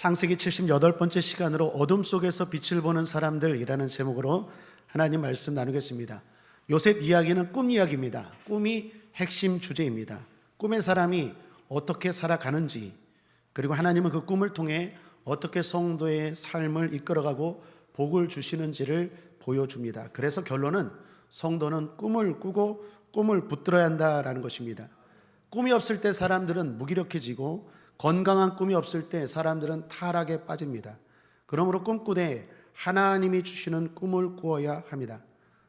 창세기 78번째 시간으로 어둠 속에서 빛을 보는 사람들이라는 제목으로 하나님 말씀 나누겠습니다. 요셉 이야기는 꿈 이야기입니다. 꿈이 핵심 주제입니다. 꿈의 사람이 어떻게 살아가는지, 그리고 하나님은 그 꿈을 통해 어떻게 성도의 삶을 이끌어가고 복을 주시는지를 보여줍니다. 그래서 결론은 성도는 꿈을 꾸고 꿈을 붙들어야 한다라는 것입니다. 꿈이 없을 때 사람들은 무기력해지고 건강한 꿈이 없을 때 사람들은 타락에 빠집니다. 그러므로 꿈꾸되 하나님이 주시는 꿈을 꾸어야 합니다.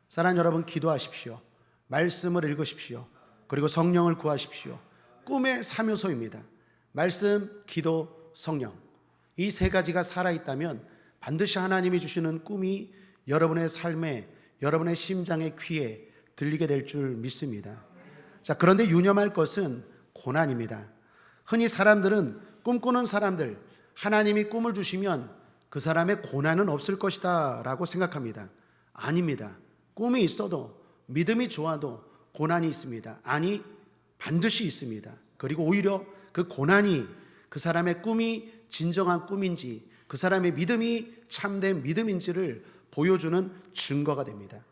사랑하는 여러분, 기도하십시오. 말씀을 읽으십시오. 그리고 성령을 구하십시오. 꿈의 3요소입니다. 말씀, 기도, 성령. 이 세 가지가 살아있다면 반드시 하나님이 주시는 꿈이 여러분의 삶에, 여러분의 심장의 귀에 들리게 될 줄 믿습니다. 자, 그런데 유념할 것은 고난입니다. 흔히 사람들은 꿈꾸는 사람들, 하나님이 꿈을 주시면 그 사람의 고난은 없을 것이다 라고 생각합니다. 아닙니다. 꿈이 있어도, 믿음이 좋아도 고난이 있습니다. 아니, 반드시 있습니다. 그리고 오히려 그 고난이 그 사람의 꿈이 진정한 꿈인지, 그 사람의 믿음이 참된 믿음인지를 보여주는 증거가 됩니다.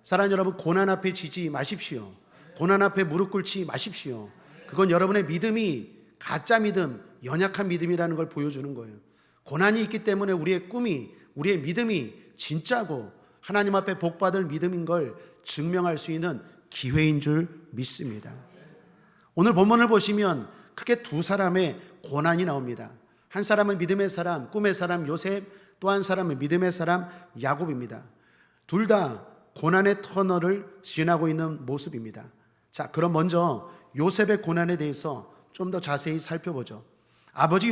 사랑하는 여러분, 고난 앞에 지지 마십시오. 고난 앞에 무릎 꿇지 마십시오. 그건 여러분의 믿음이 가짜 믿음, 연약한 믿음이라는 걸 보여주는 거예요. 고난이 있기 때문에 우리의 꿈이, 우리의 믿음이 진짜고 하나님 앞에 복받을 믿음인 걸 증명할 수 있는 기회인 줄 믿습니다. 오늘 본문을 보시면 크게 두 사람의 고난이 나옵니다. 한 사람은 믿음의 사람, 꿈의 사람 요셉, 또 한 사람은 믿음의 사람 야곱입니다. 둘 다 고난의 터널을 지나고 있는 모습입니다. 자, 그럼 먼저 요셉의 고난에 대해서 좀 더 자세히 살펴보죠. 아버지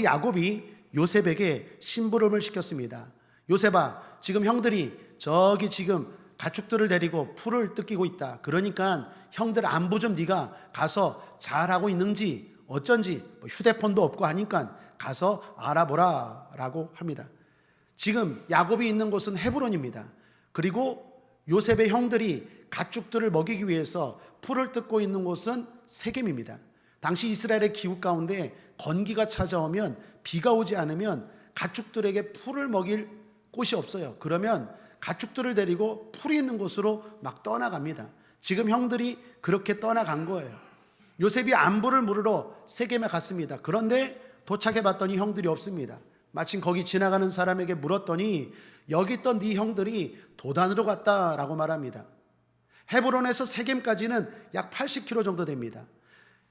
야곱이 요셉에게 심부름을 시켰습니다. 요셉아, 지금 형들이 저기 지금 가축들을 데리고 풀을 뜯기고 있다. 그러니까 형들 안부 좀 네가 가서 잘하고 있는지 어쩐지, 휴대폰도 없고 하니까 가서 알아보라 라고 합니다. 지금 야곱이 있는 곳은 헤브론입니다. 그리고 요셉의 형들이 가축들을 먹이기 위해서 풀을 뜯고 있는 곳은 세겜입니다. 당시 이스라엘의 기후 가운데 건기가 찾아오면, 비가 오지 않으면 가축들에게 풀을 먹일 곳이 없어요. 그러면 가축들을 데리고 풀이 있는 곳으로 막 떠나갑니다. 지금 형들이 그렇게 떠나간 거예요. 요셉이 안부를 물으러 세겜에 갔습니다. 그런데 도착해 봤더니 형들이 없습니다. 마침 거기 지나가는 사람에게 물었더니 여기 있던 네 형들이 도단으로 갔다라고 말합니다. 헤브론에서 세겜까지는 약 80km 정도 됩니다.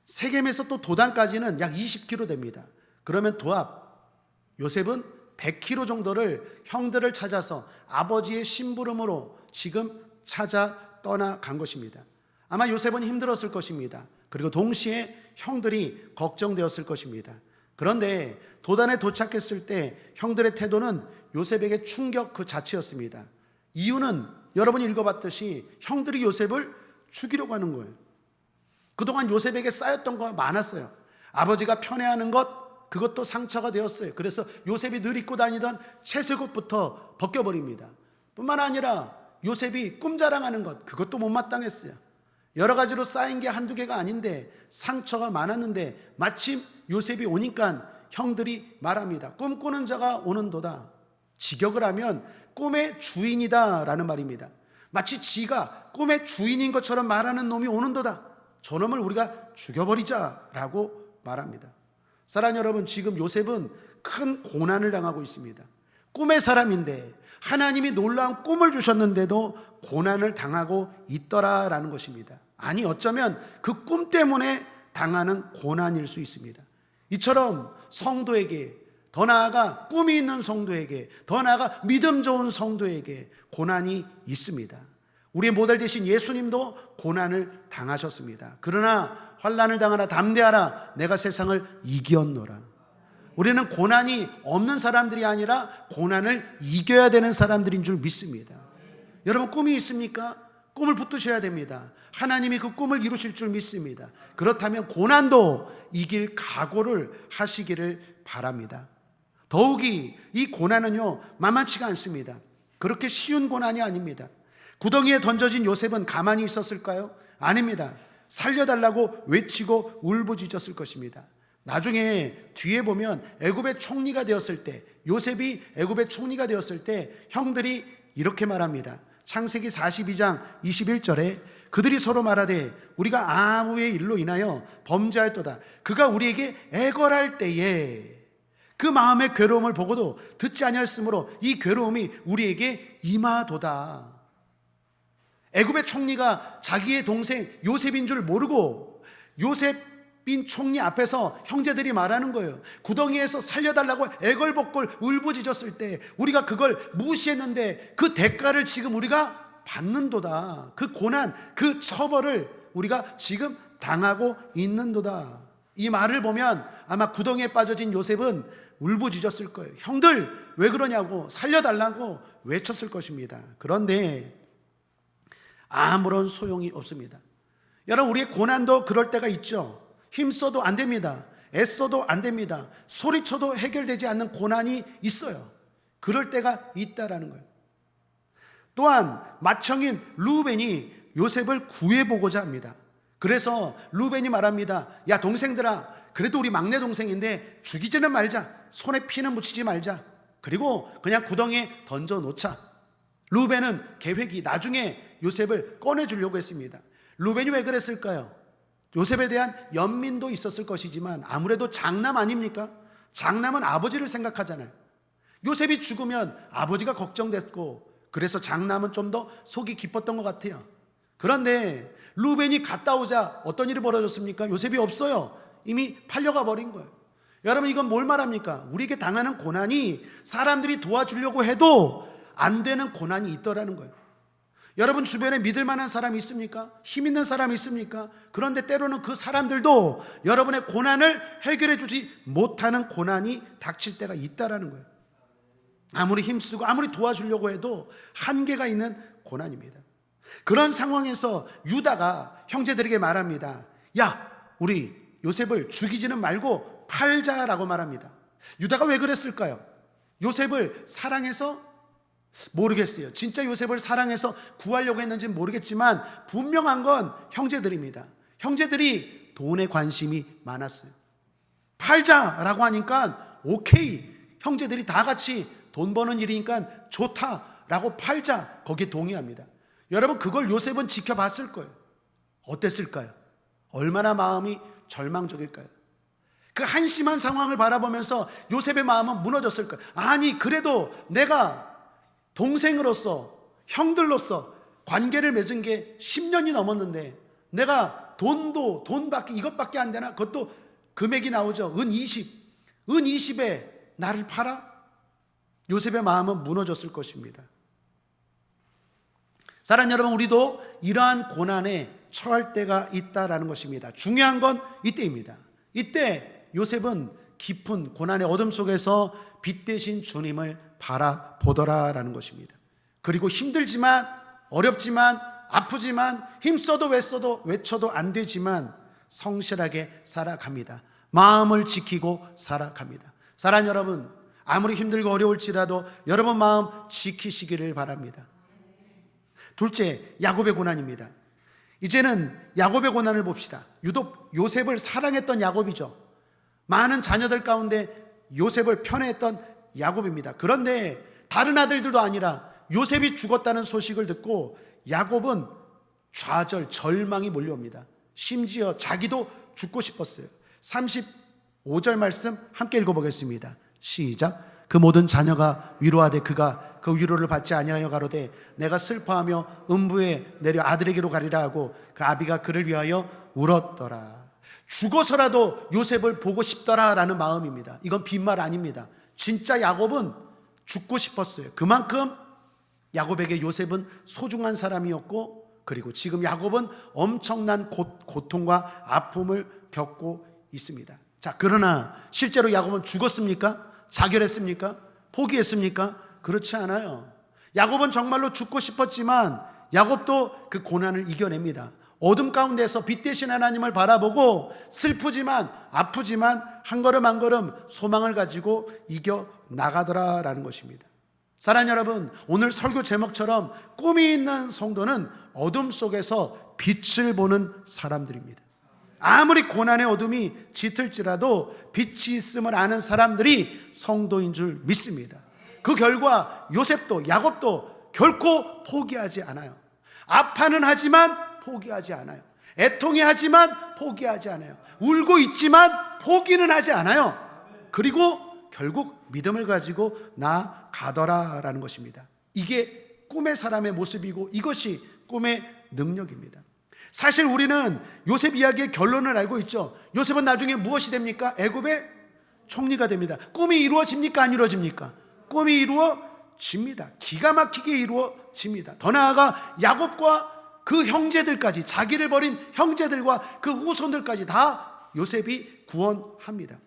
세겜에서 또 도단까지는 약 20km 됩니다. 그러면 도합 요셉은 100km 정도를 형들을 찾아서 아버지의 심부름으로 지금 찾아 떠나간 것입니다. 아마 요셉은 힘들었을 것입니다. 그리고 동시에 형들이 걱정되었을 것입니다. 그런데 도단에 도착했을 때 형들의 태도는 요셉에게 충격 그 자체였습니다. 이유는 여러분이 읽어봤듯이 형들이 요셉을 죽이려고 하는 거예요. 그동안 요셉에게 쌓였던 거 많았어요. 아버지가 편애하는 것, 그것도 상처가 되었어요. 그래서 요셉이 늘 입고 다니던 채색옷부터 벗겨버립니다. 뿐만 아니라 요셉이 꿈자랑하는 것, 그것도 못마땅했어요. 여러 가지로 쌓인 게 한두 개가 아닌데 상처가 많았는데 마침 요셉이 오니까 형들이 말합니다. 꿈꾸는 자가 오는도다. 직역을 하면 꿈의 주인이다 라는 말입니다. 마치 지가 꿈의 주인인 것처럼 말하는 놈이 오는도다. 저놈을 우리가 죽여버리자 라고 말합니다. 사랑하는 여러분, 지금 요셉은 큰 고난을 당하고 있습니다. 꿈의 사람인데 하나님이 놀라운 꿈을 주셨는데도 고난을 당하고 있더라라는 것입니다. 아니, 어쩌면 그 꿈 때문에 당하는 고난일 수 있습니다. 이처럼 성도에게, 더 나아가 꿈이 있는 성도에게, 더 나아가 믿음 좋은 성도에게 고난이 있습니다. 우리의 모델 되신 예수님도 고난을 당하셨습니다. 그러나 환난을 당하라 담대하라 내가 세상을 이겼노라. 우리는 고난이 없는 사람들이 아니라 고난을 이겨야 되는 사람들인 줄 믿습니다. 여러분, 꿈이 있습니까? 꿈을 붙드셔야 됩니다. 하나님이 그 꿈을 이루실 줄 믿습니다. 그렇다면 고난도 이길 각오를 하시기를 바랍니다. 더욱이 이 고난은요, 만만치가 않습니다. 그렇게 쉬운 고난이 아닙니다. 구덩이에 던져진 요셉은 가만히 있었을까요? 아닙니다. 살려달라고 외치고 울부짖었을 것입니다. 나중에 뒤에 보면 애굽의 총리가 되었을 때, 요셉이 애굽의 총리가 되었을 때 형들이 이렇게 말합니다. 창세기 42장 21절에 그들이 서로 말하되 우리가 아무의 일로 인하여 범죄할도다. 그가 우리에게 애걸할 때에 그 마음의 괴로움을 보고도 듣지 아니하였으므로 이 괴로움이 우리에게 임하도다. 애굽의 총리가 자기의 동생 요셉인 줄 모르고 요셉인 총리 앞에서 형제들이 말하는 거예요. 구덩이에서 살려달라고 애걸복걸 울부짖었을 때 우리가 그걸 무시했는데 그 대가를 지금 우리가 받는도다. 그 고난, 그 처벌을 우리가 지금 당하고 있는도다. 이 말을 보면 아마 구덩이에 빠져진 요셉은 울부짖었을 거예요. 형들 왜 그러냐고, 살려달라고 외쳤을 것입니다. 그런데 아무런 소용이 없습니다. 여러분, 우리의 고난도 그럴 때가 있죠. 힘써도 안 됩니다. 애써도 안 됩니다. 소리쳐도 해결되지 않는 고난이 있어요. 그럴 때가 있다라는 거예요. 또한 맏형인 루벤이 요셉을 구해보고자 합니다. 그래서 루벤이 말합니다. 야, 동생들아, 그래도 우리 막내 동생인데 죽이지는 말자. 손에 피는 묻히지 말자. 그리고 그냥 구덩이에 던져놓자. 루벤은 계획이 나중에 요셉을 꺼내주려고 했습니다. 루벤이 왜 그랬을까요? 요셉에 대한 연민도 있었을 것이지만 아무래도 장남 아닙니까? 장남은 아버지를 생각하잖아요. 요셉이 죽으면 아버지가 걱정됐고, 그래서 장남은 좀 더 속이 깊었던 것 같아요. 그런데 루벤이 갔다 오자 어떤 일이 벌어졌습니까? 요셉이 없어요. 이미 팔려가 버린 거예요. 여러분, 이건 뭘 말합니까? 우리에게 당하는 고난이 사람들이 도와주려고 해도 안 되는 고난이 있더라는 거예요. 여러분 주변에 믿을 만한 사람이 있습니까? 힘 있는 사람이 있습니까? 그런데 때로는 그 사람들도 여러분의 고난을 해결해 주지 못하는 고난이 닥칠 때가 있다라는 거예요. 아무리 힘쓰고 아무리 도와주려고 해도 한계가 있는 고난입니다. 그런 상황에서 유다가 형제들에게 말합니다. 야, 우리 요셉을 죽이지는 말고 팔자라고 말합니다. 유다가 왜 그랬을까요? 요셉을 사랑해서? 모르겠어요. 진짜 요셉을 사랑해서 구하려고 했는지는 모르겠지만 분명한 건 형제들입니다. 형제들이 돈에 관심이 많았어요. 팔자라고 하니까 오케이, 형제들이 다 같이 돈 버는 일이니까 좋다라고 팔자, 거기에 동의합니다. 여러분, 그걸 요셉은 지켜봤을 거예요. 어땠을까요? 얼마나 마음이 절망적일까요? 그 한심한 상황을 바라보면서 요셉의 마음은 무너졌을 거예요. 아니, 그래도 내가 동생으로서, 형들로서 관계를 맺은 게 10년이 넘었는데 내가 돈밖에, 이것밖에 안 되나? 그것도 금액이 나오죠. 은 20에 나를 팔아? 요셉의 마음은 무너졌을 것입니다. 사랑하는 여러분, 우리도 이러한 고난에 처할 때가 있다라는 것입니다. 중요한 건 이때입니다. 이때 요셉은 깊은 고난의 어둠 속에서 빛 대신 주님을 바라보더라라는 것입니다. 그리고 힘들지만, 어렵지만, 아프지만, 힘써도 외쳐도 안 되지만 성실하게 살아갑니다. 마음을 지키고 살아갑니다. 사랑하는 여러분, 아무리 힘들고 어려울지라도 여러분 마음 지키시기를 바랍니다. 둘째, 야곱의 고난입니다. 이제는 야곱의 고난을 봅시다. 유독 요셉을 사랑했던 야곱이죠. 많은 자녀들 가운데 요셉을 편애했던 야곱입니다. 그런데 다른 아들들도 아니라 요셉이 죽었다는 소식을 듣고 야곱은 좌절, 절망이 몰려옵니다. 심지어 자기도 죽고 싶었어요. 35절 말씀 함께 읽어보겠습니다. 시작. 그 모든 자녀가 위로하되 그가 그 위로를 받지 아니하여 가로되 내가 슬퍼하며 음부에 내려 아들에게로 가리라 하고 그 아비가 그를 위하여 울었더라. 죽어서라도 요셉을 보고 싶더라라는 마음입니다. 이건 빈말 아닙니다. 진짜 야곱은 죽고 싶었어요. 그만큼 야곱에게 요셉은 소중한 사람이었고, 그리고 지금 야곱은 엄청난 고통과 아픔을 겪고 있습니다. 자, 그러나 실제로 야곱은 죽었습니까? 자결했습니까? 포기했습니까? 그렇지 않아요. 야곱은 정말로 죽고 싶었지만 야곱도 그 고난을 이겨냅니다. 어둠 가운데서 빛 대신 하나님을 바라보고 슬프지만 아프지만 한 걸음 한 걸음 소망을 가지고 이겨 나가더라라는 것입니다. 사랑하는 여러분, 오늘 설교 제목처럼 꿈이 있는 성도는 어둠 속에서 빛을 보는 사람들입니다. 아무리 고난의 어둠이 짙을지라도 빛이 있음을 아는 사람들이 성도인 줄 믿습니다. 그 결과 요셉도 야곱도 결코 포기하지 않아요. 아파는 하지만 포기하지 않아요. 애통해 하지만 포기하지 않아요. 울고 있지만 포기는 하지 않아요. 그리고 결국 믿음을 가지고 나아가더라라는 것입니다. 이게 꿈의 사람의 모습이고 이것이 꿈의 능력입니다. 사실 우리는 요셉 이야기의 결론을 알고 있죠. 요셉은 나중에 무엇이 됩니까? 애굽의 총리가 됩니다. 꿈이 이루어집니까? 안 이루어집니까? 꿈이 이루어집니다. 기가 막히게 이루어집니다. 더 나아가 야곱과 그 형제들까지, 자기를 버린 형제들과 그 후손들까지 다 요셉이 구원합니다.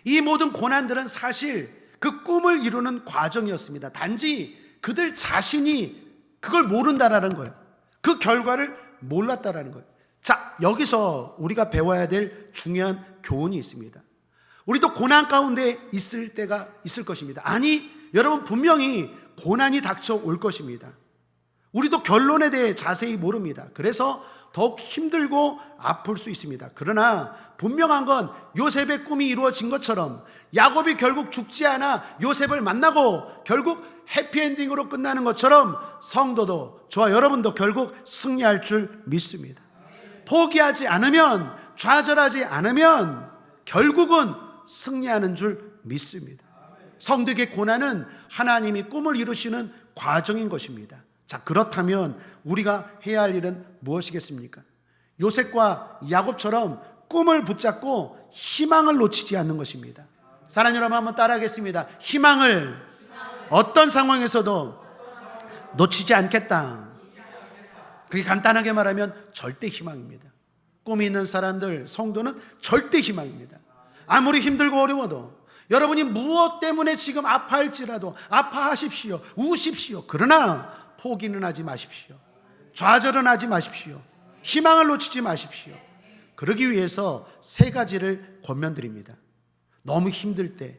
이 모든 고난들은 사실 그 꿈을 이루는 과정이었습니다. 단지 그들 자신이 그걸 모른다라는 거예요. 그 결과를 몰랐다라는 거예요. 자, 여기서 우리가 배워야 될 중요한 교훈이 있습니다. 우리도 고난 가운데 있을 때가 있을 것입니다. 아니, 여러분 분명히 고난이 닥쳐올 것입니다. 우리도 결론에 대해 자세히 모릅니다. 그래서 더욱 힘들고 아플 수 있습니다. 그러나 분명한 건 요셉의 꿈이 이루어진 것처럼 야곱이 결국 죽지 않아 요셉을 만나고 결국 해피엔딩으로 끝나는 것처럼 성도도, 저와 여러분도 결국 승리할 줄 믿습니다. 포기하지 않으면, 좌절하지 않으면 결국은 승리하는 줄 믿습니다. 성도에게 고난은 하나님이 꿈을 이루시는 과정인 것입니다. 자, 그렇다면 우리가 해야 할 일은 무엇이겠습니까? 요셉과 야곱처럼 꿈을 붙잡고 희망을 놓치지 않는 것입니다. 사랑하는 여러분, 한번 따라하겠습니다. 희망을 어떤 상황에서도 놓치지 않겠다. 그게 간단하게 말하면 절대 희망입니다. 꿈이 있는 사람들, 성도는 절대 희망입니다. 아무리 힘들고 어려워도, 여러분이 무엇 때문에 지금 아파할지라도 아파하십시오, 우십시오. 그러나 포기는 하지 마십시오. 좌절은 하지 마십시오. 희망을 놓치지 마십시오. 그러기 위해서 세 가지를 권면드립니다. 너무 힘들 때,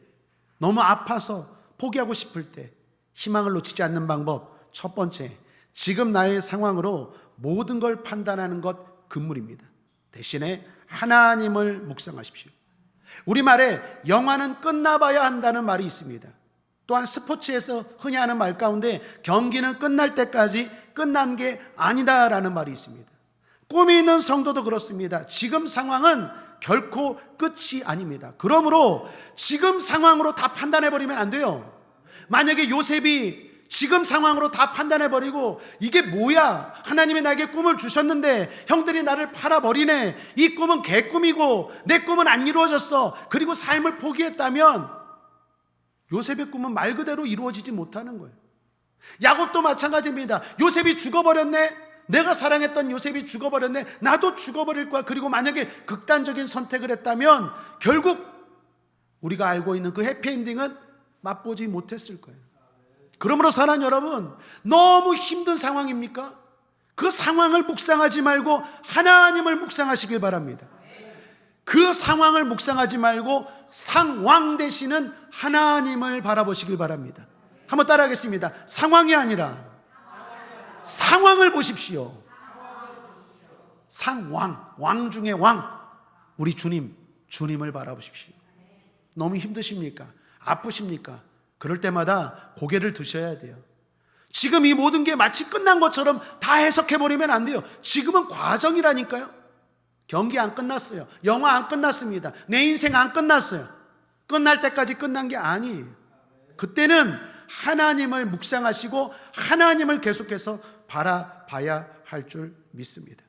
너무 아파서 포기하고 싶을 때 희망을 놓치지 않는 방법, 첫 번째, 지금 나의 상황으로 모든 걸 판단하는 것 금물입니다. 대신에 하나님을 묵상하십시오. 우리말에 영화는 끝나봐야 한다는 말이 있습니다. 또한 스포츠에서 흔히 하는 말 가운데 경기는 끝날 때까지 끝난 게 아니다라는 말이 있습니다. 꿈이 있는 성도도 그렇습니다. 지금 상황은 결코 끝이 아닙니다. 그러므로 지금 상황으로 다 판단해버리면 안 돼요. 만약에 요셉이 지금 상황으로 다 판단해버리고 이게 뭐야, 하나님이 나에게 꿈을 주셨는데 형들이 나를 팔아버리네, 이 꿈은 개꿈이고 내 꿈은 안 이루어졌어, 그리고 삶을 포기했다면 요셉의 꿈은 말 그대로 이루어지지 못하는 거예요. 야곱도 마찬가지입니다. 요셉이 죽어버렸네, 내가 사랑했던 요셉이 죽어버렸네, 나도 죽어버릴 거야. 그리고 만약에 극단적인 선택을 했다면 결국 우리가 알고 있는 그 해피엔딩은 맛보지 못했을 거예요. 그러므로 사랑하는 여러분, 너무 힘든 상황입니까? 그 상황을 묵상하지 말고 하나님을 묵상하시길 바랍니다. 그 상황을 묵상하지 말고 상황 되시는 하나님을 바라보시길 바랍니다. 한번 따라하겠습니다. 상황이 아니라 상황을 보십시오. 상왕, 왕 중의 왕, 우리 주님을 바라보십시오. 너무 힘드십니까? 아프십니까? 그럴 때마다 고개를 드셔야 돼요. 지금 이 모든 게 마치 끝난 것처럼 다 해석해버리면 안 돼요. 지금은 과정이라니까요. 경기 안 끝났어요. 영화 안 끝났습니다. 내 인생 안 끝났어요. 끝날 때까지 끝난 게 아니에요. 그때는 하나님을 묵상하시고 하나님을 계속해서 바라봐야 할 줄 믿습니다.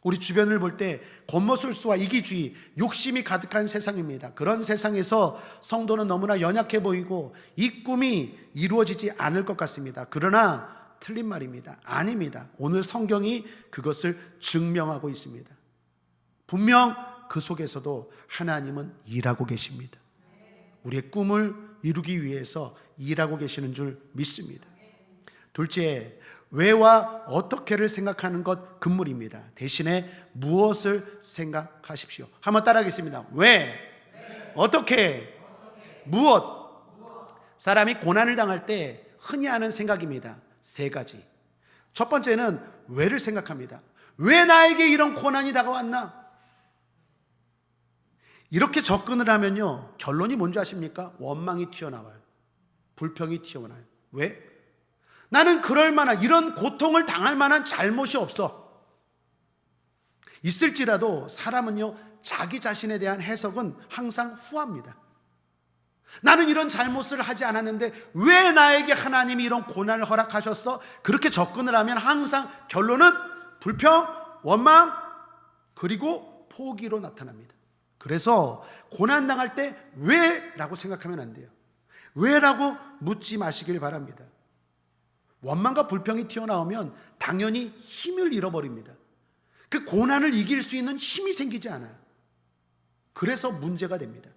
우리 주변을 볼 때 겉모술수와 이기주의, 욕심이 가득한 세상입니다. 그런 세상에서 성도는 너무나 연약해 보이고 이 꿈이 이루어지지 않을 것 같습니다. 그러나 틀린 말입니다. 아닙니다. 오늘 성경이 그것을 증명하고 있습니다. 분명 그 속에서도 하나님은 일하고 계십니다. 우리의 꿈을 이루기 위해서 일하고 계시는 줄 믿습니다. 둘째, 왜와 어떻게를 생각하는 것 금물입니다. 대신에 무엇을 생각하십시오. 한번 따라하겠습니다. 왜, 어떻게, 무엇. 사람이 고난을 당할 때 흔히 하는 생각입니다. 세 가지. 첫 번째는 왜를 생각합니다. 왜 나에게 이런 고난이 다가왔나? 이렇게 접근을 하면요, 결론이 뭔지 아십니까? 원망이 튀어나와요. 불평이 튀어나와요. 왜? 나는 그럴 만한, 이런 고통을 당할 만한 잘못이 없어. 있을지라도 사람은요, 자기 자신에 대한 해석은 항상 후합니다. 나는 이런 잘못을 하지 않았는데 왜 나에게 하나님이 이런 고난을 허락하셨어? 그렇게 접근을 하면 항상 결론은 불평, 원망, 그리고 포기로 나타납니다. 그래서 고난당할 때 왜? 라고 생각하면 안 돼요. 왜? 라고 묻지 마시길 바랍니다. 원망과 불평이 튀어나오면 당연히 힘을 잃어버립니다. 그 고난을 이길 수 있는 힘이 생기지 않아요. 그래서 문제가 됩니다.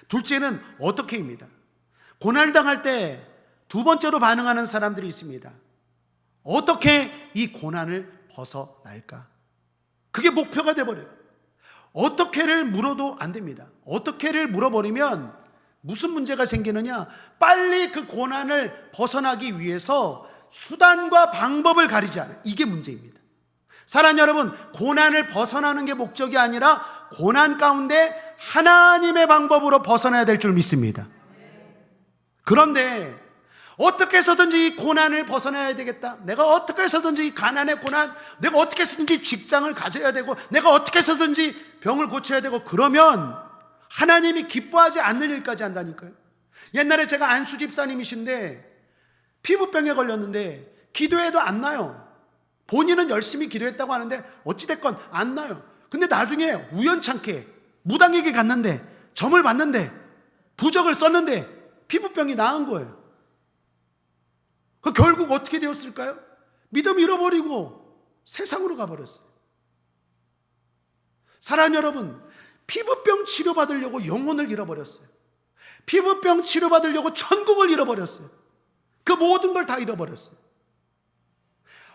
둘째는 어떻게입니다. 고난을 당할 때 두 번째로 반응하는 사람들이 있습니다. 어떻게 이 고난을 벗어날까? 그게 목표가 돼버려요. 어떻게를 물어도 안 됩니다. 어떻게를 물어버리면 무슨 문제가 생기느냐? 빨리 그 고난을 벗어나기 위해서 수단과 방법을 가리지 않아요. 이게 문제입니다. 사랑하는 여러분, 고난을 벗어나는 게 목적이 아니라 고난 가운데 하나님의 방법으로 벗어나야 될 줄 믿습니다. 그런데 어떻게 해서든지 이 고난을 벗어나야 되겠다, 내가 어떻게 해서든지 이 가난의 고난, 내가 어떻게 해서든지 직장을 가져야 되고, 내가 어떻게 해서든지 병을 고쳐야 되고, 그러면 하나님이 기뻐하지 않는 일까지 한다니까요. 옛날에 제가 안수 집사님이신데 피부병에 걸렸는데 기도해도 안 나요. 본인은 열심히 기도했다고 하는데 어찌됐건 안 나요. 근데 나중에 우연찮게 무당에게 갔는데, 점을 봤는데, 부적을 썼는데 피부병이 나은 거예요. 그 결국 어떻게 되었을까요? 믿음 잃어버리고 세상으로 가버렸어요. 사랑하는 여러분, 피부병 치료받으려고 영혼을 잃어버렸어요. 피부병 치료받으려고 천국을 잃어버렸어요. 그 모든 걸 다 잃어버렸어요.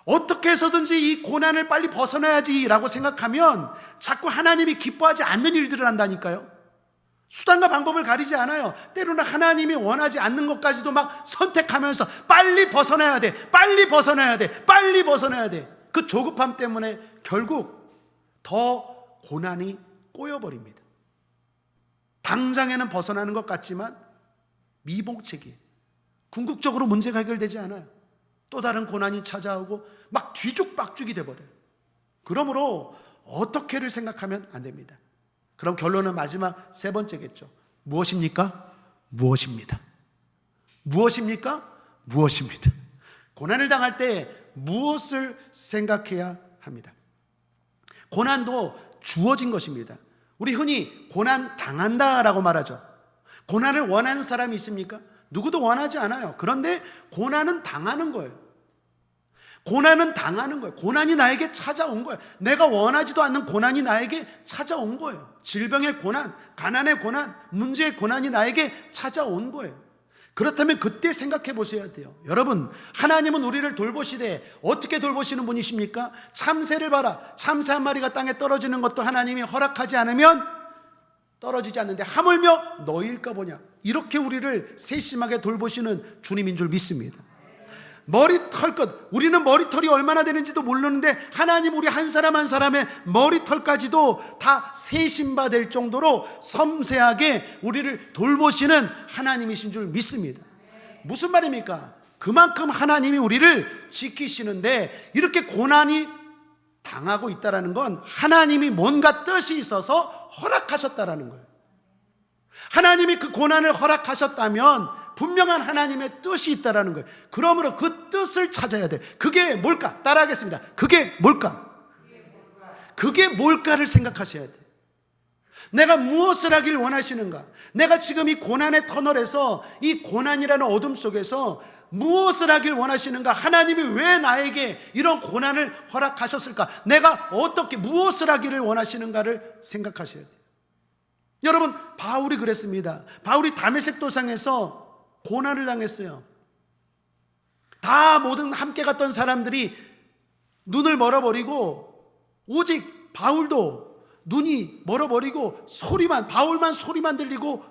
어떻게 해서든지 이 고난을 빨리 벗어나야지 라고 생각하면 자꾸 하나님이 기뻐하지 않는 일들을 한다니까요. 수단과 방법을 가리지 않아요. 때로는 하나님이 원하지 않는 것까지도 막 선택하면서 빨리 벗어나야 돼, 빨리 벗어나야 돼, 빨리 벗어나야 돼. 그 조급함 때문에 결국 더 고난이 꼬여버립니다. 당장에는 벗어나는 것 같지만 미봉책이 궁극적으로 문제가 해결되지 않아요. 또 다른 고난이 찾아오고 막 뒤죽박죽이 돼버려요. 그러므로 어떻게를 생각하면 안 됩니다. 그럼 결론은 마지막 세 번째겠죠. 무엇입니까? 무엇입니다. 무엇입니까? 무엇입니다. 고난을 당할 때 무엇을 생각해야 합니다. 고난도 주어진 것입니다. 우리 흔히 고난 당한다라고 말하죠. 고난을 원하는 사람이 있습니까? 누구도 원하지 않아요. 그런데 고난은 당하는 거예요. 고난은 당하는 거예요. 고난이 나에게 찾아온 거예요. 내가 원하지도 않는 고난이 나에게 찾아온 거예요. 질병의 고난, 가난의 고난, 문제의 고난이 나에게 찾아온 거예요. 그렇다면 그때 생각해 보셔야 돼요. 여러분, 하나님은 우리를 돌보시되 어떻게 돌보시는 분이십니까? 참새를 봐라. 참새 한 마리가 땅에 떨어지는 것도 하나님이 허락하지 않으면 떨어지지 않는데 하물며 너희일까 보냐. 이렇게 우리를 세심하게 돌보시는 주님인 줄 믿습니다. 머리털끝, 우리는 머리털이 얼마나 되는지도 모르는데 하나님 우리 한 사람 한 사람의 머리털까지도 다 세심받을 정도로 섬세하게 우리를 돌보시는 하나님이신 줄 믿습니다. 무슨 말입니까? 그만큼 하나님이 우리를 지키시는데 이렇게 고난이 당하고 있다는 건 하나님이 뭔가 뜻이 있어서 허락하셨다는 거예요. 하나님이 그 고난을 허락하셨다면 분명한 하나님의 뜻이 있다는 거예요. 그러므로 그 뜻을 찾아야 돼. 그게 뭘까? 따라하겠습니다. 그게 뭘까? 그게 뭘까를 생각하셔야 돼. 내가 무엇을 하길 원하시는가? 내가 지금 이 고난의 터널에서, 이 고난이라는 어둠 속에서 무엇을 하길 원하시는가? 하나님이 왜 나에게 이런 고난을 허락하셨을까? 내가 어떻게 무엇을 하기를 원하시는가를 생각하셔야 돼요. 여러분, 바울이 그랬습니다. 바울이 다메섹 도상에서 고난을 당했어요. 다 모든 함께 갔던 사람들이 눈을 멀어버리고 오직 바울도 눈이 멀어버리고 바울만 소리만 들리고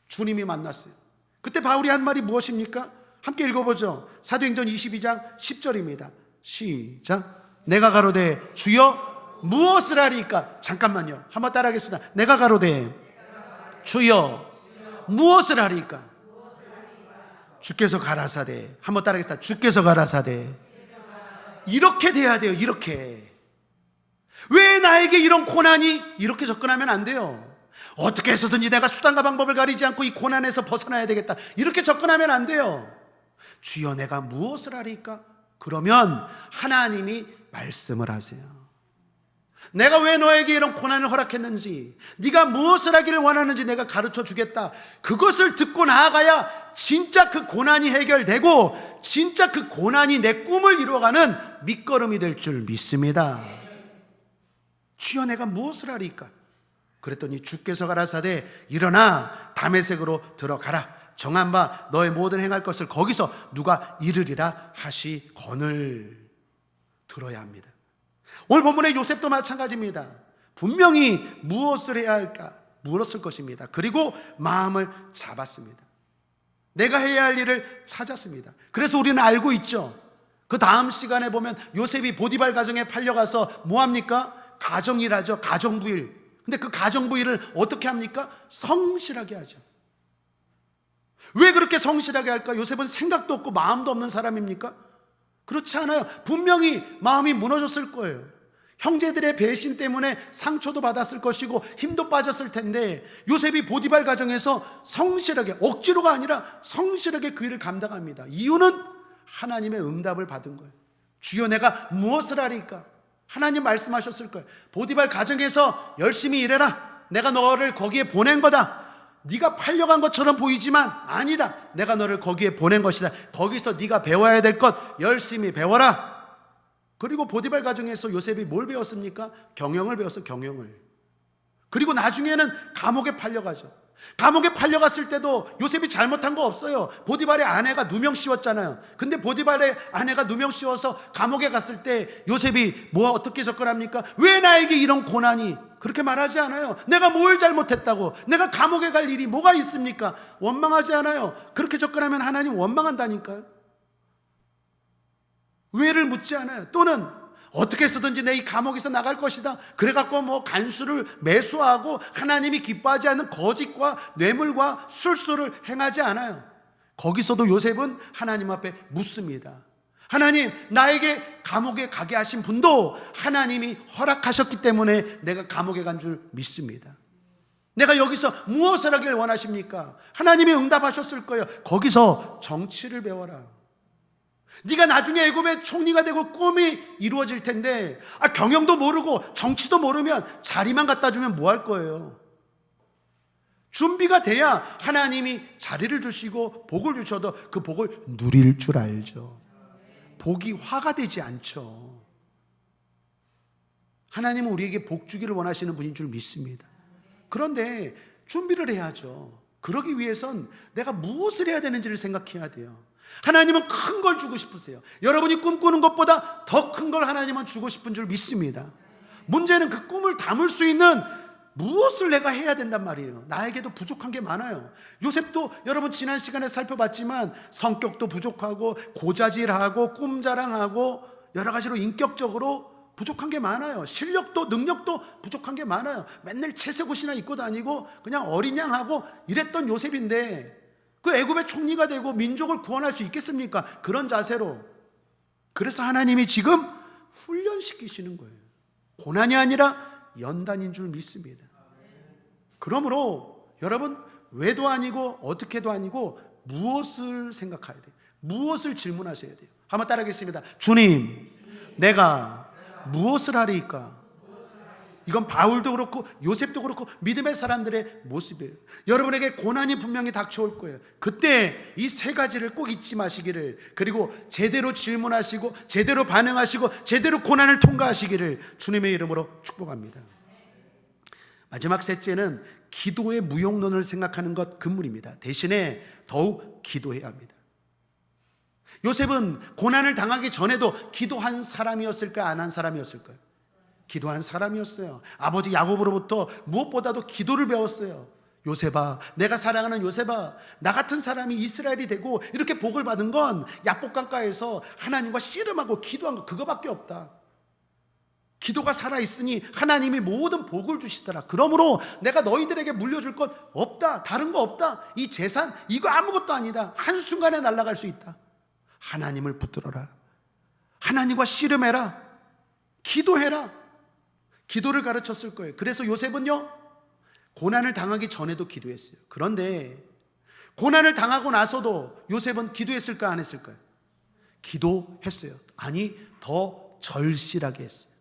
주님이 만났어요. 그때 바울이 한 말이 무엇입니까? 함께 읽어보죠. 사도행전 22장 10절입니다. 시작. 내가 가로되 주여 무엇을 하리까? 잠깐만요. 한번 따라하겠습니다. 내가 가로되 주여 무엇을 하리까? 주께서 가라사대. 한번 따라하겠습니다. 주께서 가라사대. 이렇게 돼야 돼요. 이렇게. 왜 나에게 이런 고난이? 이렇게 접근하면 안 돼요. 어떻게 해서든지 내가 수단과 방법을 가리지 않고 이 고난에서 벗어나야 되겠다, 이렇게 접근하면 안 돼요. 주여 내가 무엇을 하리까? 그러면 하나님이 말씀을 하세요. 내가 왜 너에게 이런 고난을 허락했는지, 네가 무엇을 하기를 원하는지 내가 가르쳐 주겠다. 그것을 듣고 나아가야 진짜 그 고난이 해결되고 진짜 그 고난이 내 꿈을 이루어가는 밑거름이 될 줄 믿습니다. 주여 내가 무엇을 하리까? 그랬더니 주께서 가라사대 일어나 다메섹으로 들어가라. 정한 바 너의 모든 행할 것을 거기서 누가 이르리라 하시거늘. 들어야 합니다. 오늘 본문의 요셉도 마찬가지입니다. 분명히 무엇을 해야 할까 물었을 것입니다. 그리고 마음을 잡았습니다. 내가 해야 할 일을 찾았습니다. 그래서 우리는 알고 있죠. 그 다음 시간에 보면 요셉이 보디발 가정에 팔려가서 뭐합니까? 가정일하죠. 가정부일. 근데 그 가정부일을 어떻게 합니까? 성실하게 하죠. 왜 그렇게 성실하게 할까? 요셉은 생각도 없고 마음도 없는 사람입니까? 그렇지 않아요. 분명히 마음이 무너졌을 거예요. 형제들의 배신 때문에 상처도 받았을 것이고 힘도 빠졌을 텐데 요셉이 보디발 가정에서 성실하게, 억지로가 아니라 성실하게 그 일을 감당합니다. 이유는 하나님의 응답을 받은 거예요. 주여 내가 무엇을 하리까? 하나님 말씀하셨을 거예요. 보디발 가정에서 열심히 일해라. 내가 너를 거기에 보낸 거다. 네가 팔려간 것처럼 보이지만 아니다. 내가 너를 거기에 보낸 것이다. 거기서 네가 배워야 될 것 열심히 배워라. 그리고 보디발 가정에서 요셉이 뭘 배웠습니까? 경영을 배웠어요. 경영을. 그리고 나중에는 감옥에 팔려가죠. 감옥에 팔려갔을 때도 요셉이 잘못한 거 없어요. 보디발의 아내가 누명 씌웠잖아요. 근데 보디발의 아내가 누명 씌워서 감옥에 갔을 때 요셉이 어떻게 접근합니까? 왜 나에게 이런 고난이? 그렇게 말하지 않아요. 내가 뭘 잘못했다고, 내가 감옥에 갈 일이 뭐가 있습니까? 원망하지 않아요. 그렇게 접근하면 하나님 원망한다니까요. 왜를 묻지 않아요. 또는 어떻게 해서든지 내 이 감옥에서 나갈 것이다, 그래갖고 간수를 매수하고 하나님이 기뻐하지 않는 거짓과 뇌물과 술수를 행하지 않아요. 거기서도 요셉은 하나님 앞에 묻습니다. 하나님, 나에게 감옥에 가게 하신 분도 하나님이 허락하셨기 때문에 내가 감옥에 간 줄 믿습니다. 내가 여기서 무엇을 하길 원하십니까? 하나님이 응답하셨을 거예요. 거기서 정치를 배워라. 네가 나중에 애굽의 총리가 되고 꿈이 이루어질 텐데 경영도 모르고 정치도 모르면 자리만 갖다 주면 뭐 할 거예요? 준비가 돼야 하나님이 자리를 주시고 복을 주셔도 그 복을 누릴 줄 알죠. 복이 화가 되지 않죠. 하나님은 우리에게 복 주기를 원하시는 분인 줄 믿습니다. 그런데 준비를 해야죠. 그러기 위해선 내가 무엇을 해야 되는지를 생각해야 돼요. 하나님은 큰 걸 주고 싶으세요. 여러분이 꿈꾸는 것보다 더 큰 걸 하나님은 주고 싶은 줄 믿습니다. 문제는 그 꿈을 담을 수 있는 무엇을 내가 해야 된단 말이에요. 나에게도 부족한 게 많아요. 요셉도 여러분 지난 시간에 살펴봤지만 성격도 부족하고 고자질하고 꿈자랑하고 여러 가지로 인격적으로 부족한 게 많아요. 실력도 능력도 부족한 게 많아요. 맨날 채색 옷이나 입고 다니고 그냥 어린 양하고 이랬던 요셉인데 그 애굽의 총리가 되고 민족을 구원할 수 있겠습니까? 그런 자세로. 그래서 하나님이 지금 훈련시키시는 거예요. 고난이 아니라 연단인 줄 믿습니다. 그러므로 여러분, 왜도 아니고 어떻게도 아니고 무엇을 생각해야 돼요? 무엇을 질문하셔야 돼요? 한번 따라하겠습니다. 주님, 내가 무엇을 하리까? 이건 바울도 그렇고 요셉도 그렇고 믿음의 사람들의 모습이에요. 여러분에게 고난이 분명히 닥쳐올 거예요. 그때 이 세 가지를 꼭 잊지 마시기를, 그리고 제대로 질문하시고 제대로 반응하시고 제대로 고난을 통과하시기를 주님의 이름으로 축복합니다. 마지막 셋째는 기도의 무용론을 생각하는 것 근물입니다. 대신에 더욱 기도해야 합니다. 요셉은 고난을 당하기 전에도 기도한 사람이었을까요? 안 한 사람이었을까요? 기도한 사람이었어요. 아버지 야곱으로부터 무엇보다도 기도를 배웠어요. 요셉아, 내가 사랑하는 요셉아, 나 같은 사람이 이스라엘이 되고 이렇게 복을 받은 건 야복강가에서 하나님과 씨름하고 기도한 거 그거밖에 없다. 기도가 살아있으니 하나님이 모든 복을 주시더라. 그러므로 내가 너희들에게 물려줄 것 없다. 다른 거 없다. 이 재산 이거 아무것도 아니다. 한순간에 날아갈 수 있다. 하나님을 붙들어라. 하나님과 씨름해라. 기도해라. 기도를 가르쳤을 거예요. 그래서 요셉은요, 고난을 당하기 전에도 기도했어요. 그런데 고난을 당하고 나서도 요셉은 기도했을까 안 했을까요? 기도했어요. 아니, 더 절실하게 했어요.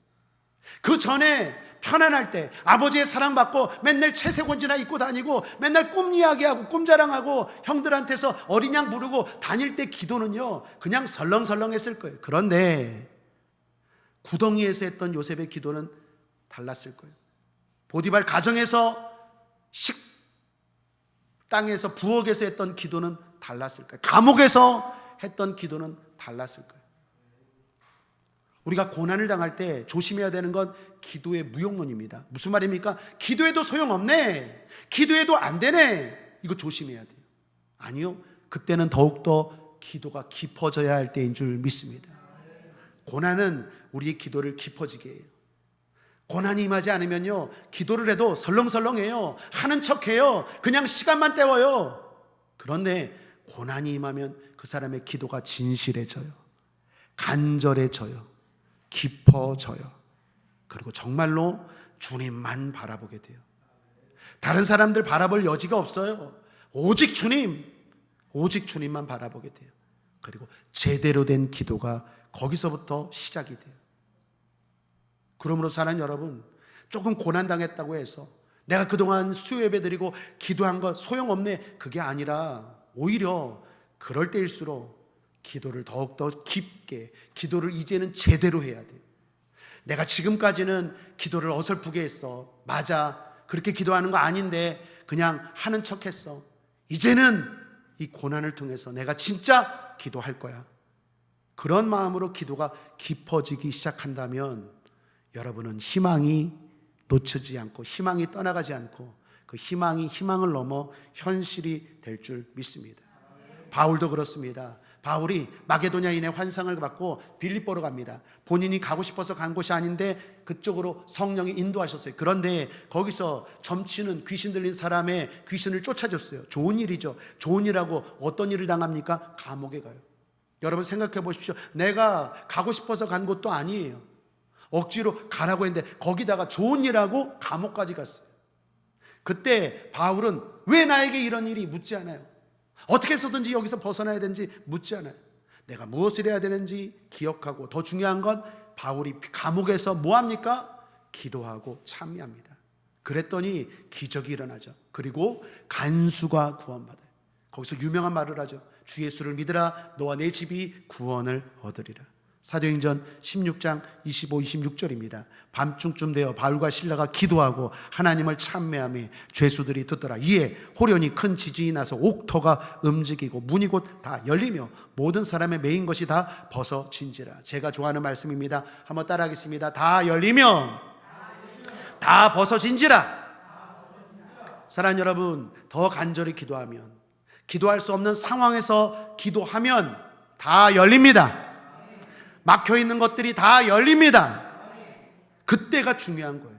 그 전에 편안할 때 아버지의 사랑받고 맨날 채색원지나 입고 다니고 맨날 꿈 이야기하고 꿈 자랑하고 형들한테서 어린 양 부르고 다닐 때 기도는요 그냥 설렁설렁했을 거예요. 그런데 구덩이에서 했던 요셉의 기도는 달랐을 거예요. 보디발 가정에서 식당에서 부엌에서 했던 기도는 달랐을 거예요. 감옥에서 했던 기도는 달랐을 거예요. 우리가 고난을 당할 때 조심해야 되는 건 기도의 무용론입니다. 무슨 말입니까? 기도해도 소용없네, 기도해도 안 되네, 이거 조심해야 돼요. 아니요, 그때는 더욱더 기도가 깊어져야 할 때인 줄 믿습니다. 고난은 우리의 기도를 깊어지게 해요. 고난이 임하지 않으면요 기도를 해도 설렁설렁해요. 하는 척해요. 그냥 시간만 때워요. 그런데 고난이 임하면 그 사람의 기도가 진실해져요. 간절해져요. 깊어져요. 그리고 정말로 주님만 바라보게 돼요. 다른 사람들 바라볼 여지가 없어요. 오직 주님, 오직 주님만 바라보게 돼요. 그리고 제대로 된 기도가 거기서부터 시작이 돼요. 그러므로 사는 여러분, 조금 고난당했다고 해서 내가 그동안 수요 예배 드리고 기도한 거 소용없네, 그게 아니라 오히려 그럴 때일수록 기도를 더욱더 깊게, 기도를 이제는 제대로 해야 돼요. 내가 지금까지는 기도를 어설프게 했어. 맞아, 그렇게 기도하는 거 아닌데 그냥 하는 척 했어. 이제는 이 고난을 통해서 내가 진짜 기도할 거야. 그런 마음으로 기도가 깊어지기 시작한다면 여러분은 희망이 놓치지 않고 희망이 떠나가지 않고 그 희망이 희망을 넘어 현실이 될 줄 믿습니다. 바울도 그렇습니다. 바울이 마게도냐인의 환상을 받고 빌립보로 갑니다. 본인이 가고 싶어서 간 곳이 아닌데 그쪽으로 성령이 인도하셨어요. 그런데 거기서 점치는 귀신 들린 사람의 귀신을 쫓아줬어요. 좋은 일이죠. 좋은 일하고 어떤 일을 당합니까? 감옥에 가요. 여러분 생각해 보십시오. 내가 가고 싶어서 간 곳도 아니에요. 억지로 가라고 했는데 거기다가 좋은 일하고 감옥까지 갔어요. 그때 바울은 왜 나에게 이런 일이 묻지 않아요. 어떻게 해서든지 여기서 벗어나야 되는지 묻지 않아요. 내가 무엇을 해야 되는지 기억하고, 더 중요한 건 바울이 감옥에서 뭐합니까? 기도하고 참여합니다. 그랬더니 기적이 일어나죠. 그리고 간수가 구원받아요. 거기서 유명한 말을 하죠. 주 예수를 믿으라, 너와 내 집이 구원을 얻으리라. 사도행전 16장 25, 26절입니다. 밤중쯤 되어 바울과 실라가 기도하고 하나님을 찬미하며 죄수들이 듣더라. 이에 호련히 큰 지진이 나서 옥토가 움직이고 문이 곧 다 열리며 모든 사람의 매인 것이 다 벗어진지라. 제가 좋아하는 말씀입니다. 한번 따라하겠습니다. 다 열리면 다 벗어진지라. 사랑하는 여러분, 더 간절히 기도하면, 기도할 수 없는 상황에서 기도하면 다 열립니다. 막혀있는 것들이 다 열립니다. 그때가 중요한 거예요.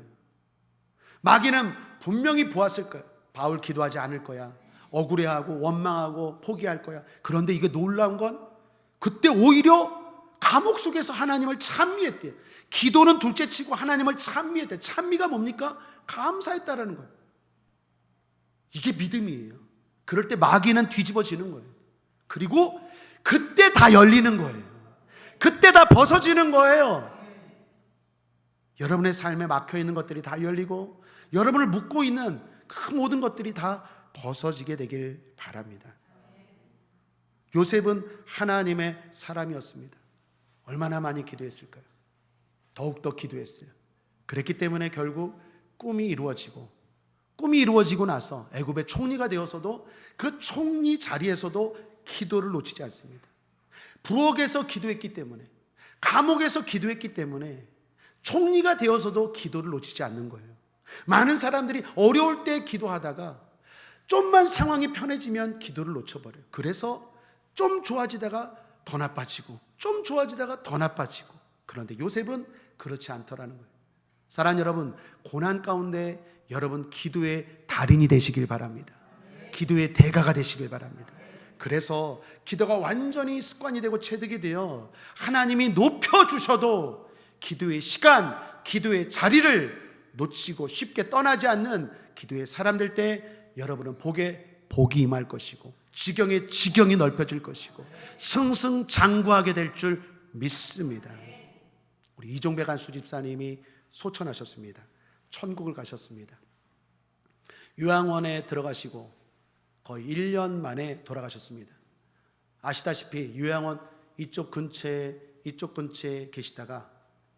마귀는 분명히 보았을 거예요. 바울 기도하지 않을 거야, 억울해하고 원망하고 포기할 거야. 그런데 이게 놀라운 건 그때 오히려 감옥 속에서 하나님을 찬미했대요. 기도는 둘째치고 하나님을 찬미했대요. 찬미가 뭡니까? 감사했다라는 거예요. 이게 믿음이에요. 그럴 때 마귀는 뒤집어지는 거예요. 그리고 그때 다 열리는 거예요. 그때 다 벗어지는 거예요. 여러분의 삶에 막혀있는 것들이 다 열리고 여러분을 묶고 있는 그 모든 것들이 다 벗어지게 되길 바랍니다. 요셉은 하나님의 사람이었습니다. 얼마나 많이 기도했을까요? 더욱더 기도했어요. 그랬기 때문에 결국 꿈이 이루어지고 나서 애굽의 총리가 되어서도 그 총리 자리에서도 기도를 놓치지 않습니다. 부엌에서 기도했기 때문에, 감옥에서 기도했기 때문에 총리가 되어서도 기도를 놓치지 않는 거예요. 많은 사람들이 어려울 때 기도하다가 좀만 상황이 편해지면 기도를 놓쳐버려요. 그래서 좀 좋아지다가 더 나빠지고, 좀 좋아지다가 더 나빠지고. 그런데 요셉은 그렇지 않더라는 거예요. 사랑하는 여러분, 고난 가운데 여러분 기도의 달인이 되시길 바랍니다. 기도의 대가가 되시길 바랍니다. 그래서 기도가 완전히 습관이 되고 체득이 되어 하나님이 높여주셔도 기도의 시간, 기도의 자리를 놓치고 쉽게 떠나지 않는 기도의 사람 될 때 여러분은 복에 복이 임할 것이고 지경에 지경이 넓혀질 것이고 승승장구하게 될 줄 믿습니다. 우리 이종백 안수 집사님이 소천하셨습니다. 천국을 가셨습니다. 요양원에 들어가시고 거의 1년 만에 돌아가셨습니다. 아시다시피 요양원 이쪽 근처에 계시다가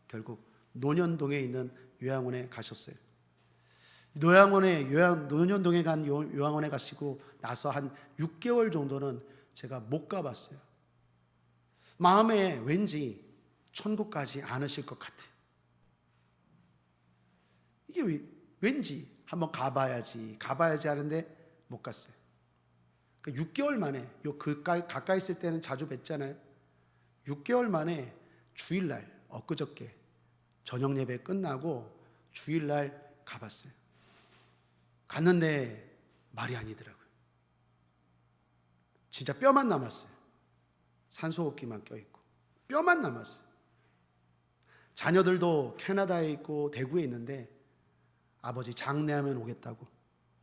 결국 논현동에 있는 요양원에 가셨어요. 논현동에 간 요양원에 가시고 나서 한 6개월 정도는 제가 못 가봤어요. 마음에 왠지 천국 가지 않으실 것 같아요. 이게 왠지 한번 가봐야지 하는데 못 갔어요. 6개월 만에 가까이 있을 때는 자주 뵀잖아요. 6개월 만에 주일날 엊그저께 저녁 예배 끝나고 주일날 가봤어요. 갔는데 말이 아니더라고요. 진짜 뼈만 남았어요. 산소호흡기만 껴있고 뼈만 남았어요. 자녀들도 캐나다에 있고 대구에 있는데 아버지 장례하면 오겠다고,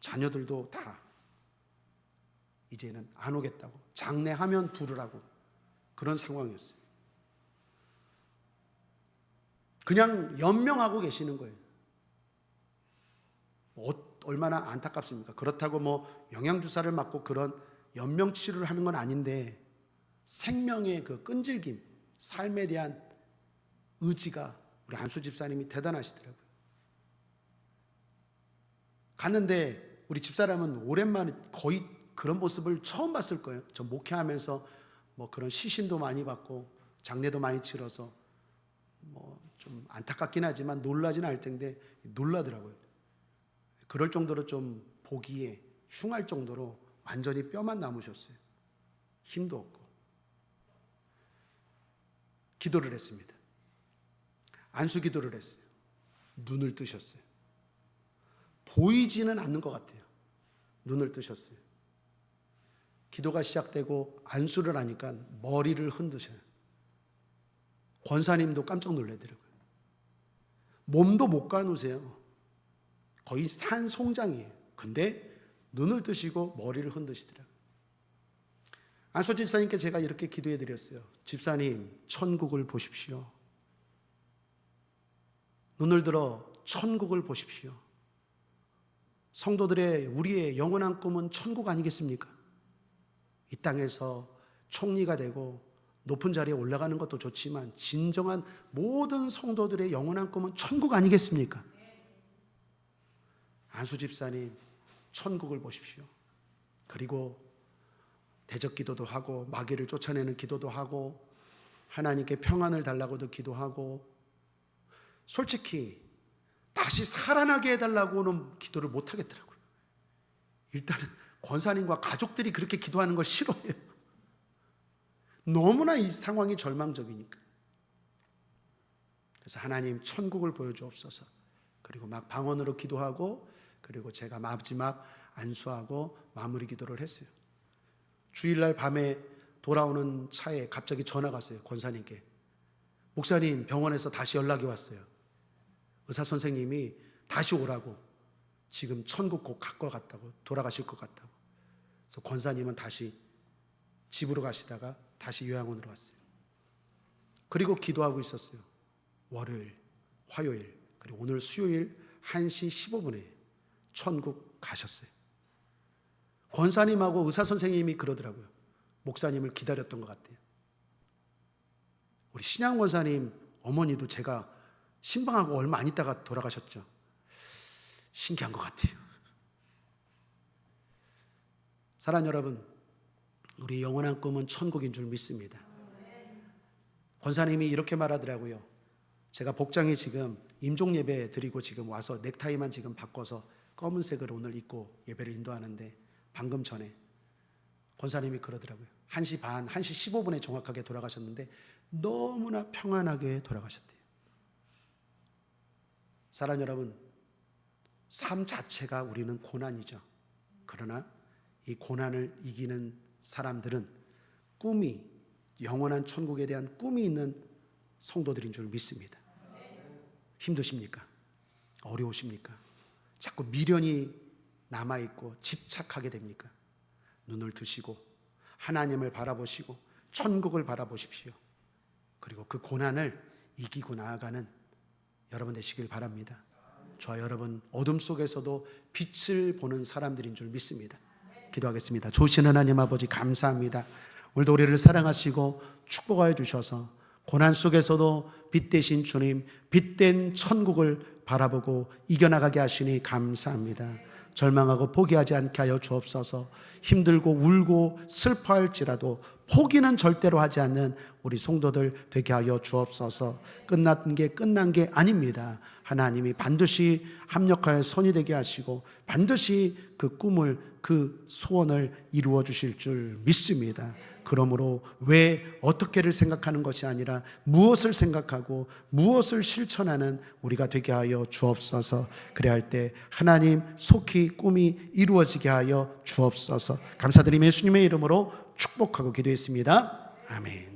자녀들도 다 이제는 안 오겠다고, 장례하면 부르라고, 그런 상황이었어요. 그냥 연명하고 계시는 거예요. 얼마나 안타깝습니까? 그렇다고 뭐 영양주사를 맞고 그런 연명치료를 하는 건 아닌데 생명의 그 끈질김, 삶에 대한 의지가 우리 안수 집사님이 대단하시더라고요. 갔는데 우리 집사람은 오랜만에 거의 그런 모습을 처음 봤을 거예요. 저 목회하면서 뭐 그런 시신도 많이 받고 장례도 많이 치러서 뭐 좀 안타깝긴 하지만 놀라진 않을 텐데 놀라더라고요. 그럴 정도로 좀 보기에 흉할 정도로 완전히 뼈만 남으셨어요. 힘도 없고. 기도를 했습니다. 안수 기도를 했어요. 눈을 뜨셨어요. 보이지는 않는 것 같아요. 눈을 뜨셨어요. 기도가 시작되고 안수를 하니까 머리를 흔드셔요. 권사님도 깜짝 놀라더라고요. 몸도 못 가누세요. 거의 산송장이에요. 근데 눈을 뜨시고 머리를 흔드시더라고요. 안수 집사님께 제가 이렇게 기도해 드렸어요. 집사님, 천국을 보십시오. 눈을 들어 천국을 보십시오. 성도들의 우리의 영원한 꿈은 천국 아니겠습니까? 이 땅에서 총리가 되고 높은 자리에 올라가는 것도 좋지만 진정한 모든 성도들의 영원한 꿈은 천국 아니겠습니까? 안수 집사님, 천국을 보십시오. 그리고 대적 기도도 하고 마귀를 쫓아내는 기도도 하고 하나님께 평안을 달라고도 기도하고 솔직히 다시 살아나게 해달라고는 기도를 못 하겠더라고요. 일단은 권사님과 가족들이 그렇게 기도하는 걸 싫어해요. 너무나 이 상황이 절망적이니까. 그래서 하나님 천국을 보여주옵소서. 그리고 막 방언으로 기도하고 그리고 제가 마지막 안수하고 마무리 기도를 했어요. 주일날 밤에 돌아오는 차에 갑자기 전화가 왔어요. 권사님께. 목사님, 병원에서 다시 연락이 왔어요. 의사 선생님이 다시 오라고, 지금 천국 곧 갈 것 같다고, 돌아가실 것 같다고. 그래서 권사님은 다시 집으로 가시다가 다시 요양원으로 갔어요. 그리고 기도하고 있었어요. 월요일, 화요일, 그리고 오늘 수요일 1시 15분에 천국 가셨어요. 권사님하고 의사 선생님이 그러더라고요. 목사님을 기다렸던 것 같아요. 우리 신양 권사님 어머니도 제가 신방하고 얼마 안 있다가 돌아가셨죠. 신기한 것 같아요. 사랑하는 여러분, 우리 영원한 꿈은 천국인 줄 믿습니다. 권사님이 이렇게 말하더라고요. 제가 복장이 지금 임종 예배 드리고 지금 와서 넥타이만 지금 바꿔서 검은색을 오늘 입고 예배를 인도하는데 방금 전에 권사님이 그러더라고요. 1시 반, 1시 15분에 정확하게 돌아가셨는데 너무나 평안하게 돌아가셨대요. 사랑 여러분, 삶 자체가 우리는 고난이죠. 그러나 이 고난을 이기는 사람들은 꿈이, 영원한 천국에 대한 꿈이 있는 성도들인 줄 믿습니다. 힘드십니까? 어려우십니까? 자꾸 미련이 남아있고 집착하게 됩니까? 눈을 드시고 하나님을 바라보시고 천국을 바라보십시오. 그리고 그 고난을 이기고 나아가는 여러분 되시길 바랍니다. 저와 여러분 어둠 속에서도 빛을 보는 사람들인 줄 믿습니다. 기도하겠습니다. 좋으신 하나님 아버지 감사합니다. 오늘도 우리를 사랑하시고 축복하여 주셔서 고난 속에서도 빛 되신 주님, 빛된 천국을 바라보고 이겨나가게 하시니 감사합니다. 절망하고 포기하지 않게 하여 주옵소서. 힘들고 울고 슬퍼할지라도 포기는 절대로 하지 않는 우리 성도들 되게 하여 주옵소서. 끝난 게 아닙니다. 하나님이 반드시 합력하여 손이 되게 하시고 반드시 그 꿈을, 그 소원을 이루어 주실 줄 믿습니다. 그러므로 왜 어떻게를 생각하는 것이 아니라 무엇을 생각하고 무엇을 실천하는 우리가 되게 하여 주옵소서. 그래야 할 때 하나님 속히 꿈이 이루어지게 하여 주옵소서. 감사드리며 예수님의 이름으로 축복하고 기도했습니다. 아멘.